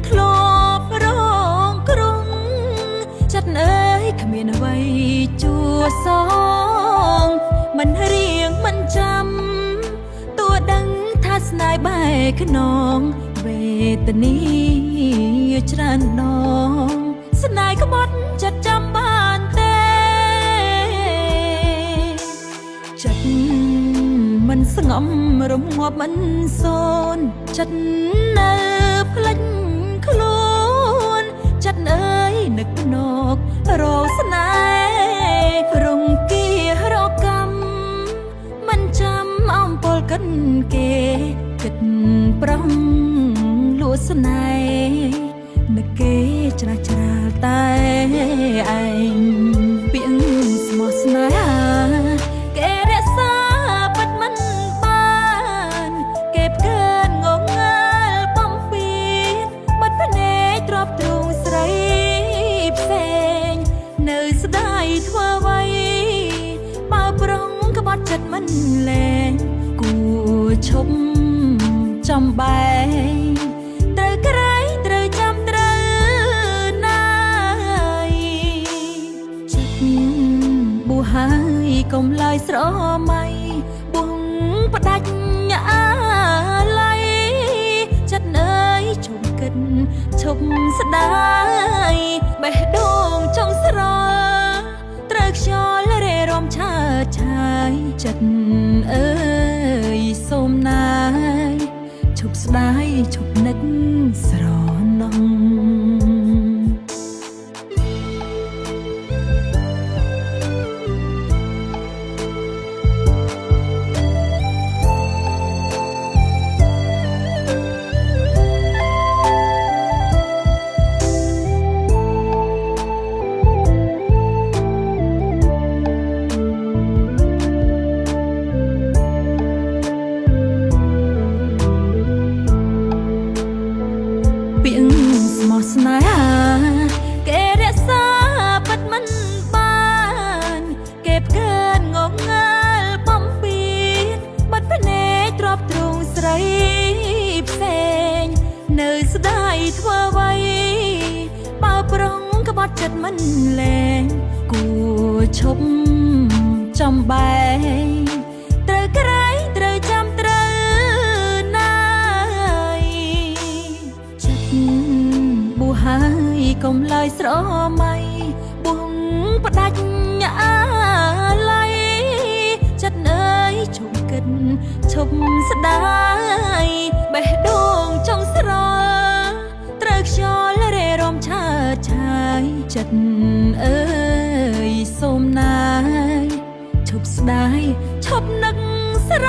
ធ្លាប់រងក្រុងចិត្តអើយគ្មានអ្វីជួសងមិនរៀងមិនចាំតួដឹងថាស្នេហ៍បែកខ្នងវេទនីច្រើនដងស្នេហ៍ក្បត់ចិត្តចាំបានទេចិត្តមិនស្ងំរងាប់មិនសូនចិត្តនៅផ្លិចខ្លួនចិត្តអើយនឹកណករោស្នេហ៍រងគារកម្មមិនចាំអំពលកិនគេគិតប្រំលួស្នេហ៍នឹកគេច្រាស់ច្រាលតែឯងពាក្យស្មោះស្នេហាគេរក្សាពិតមិនបានគេផ្កើនងងើលបំពេញបាត់ភ្នែកទ្របទ្រូងស្រីផ្សេងនៅស្ដាយធ្វើអ្វីបើប្រុងក្បត់ចិត្តមិនលែងគួឈប់ចំបែងត្រូវក្រែងត្រូវចាំត្រូវណាយចិត្តបួហើយកុំឡើយស្រមៃបួងផ្ដាច់អាឡ័យចិត្តអើយឈប់គិតឈប់ស្ដាយបេះដូងចង់ស្រល់ត្រូវខ្យល់រេរាំឆើតឆាយចិត្តអើយសូមណាយឈប់ស្ដាយឈប់នឹកស្រណងពាក្យស្មោះស្នេហាគេរក្សាពិតមិនបានគេផ្កើនងងើលបំពេញបាត់ភ្នែកទ្របទ្រូងស្រីផ្សេងនៅស្ដាយធ្វើអ្វីបើប្រុងក្បត់ចិត្តមិនលែងគួឈប់ចំបែងត្រូវក្រែងត្រូវចាំត្រូវណាយបួហើយកុំឡើយស្រមៃបួងផ្ដាច់អាឡ័យចិត្តអើយឈប់គិតឈប់ស្ដាយបេះដូងចង់ស្រល់ត្រូវខ្យល់រេរាំឆើតឆាយចិត្តអើយសូមណាយឈប់ស្ដាយឈប់នឹកស្រ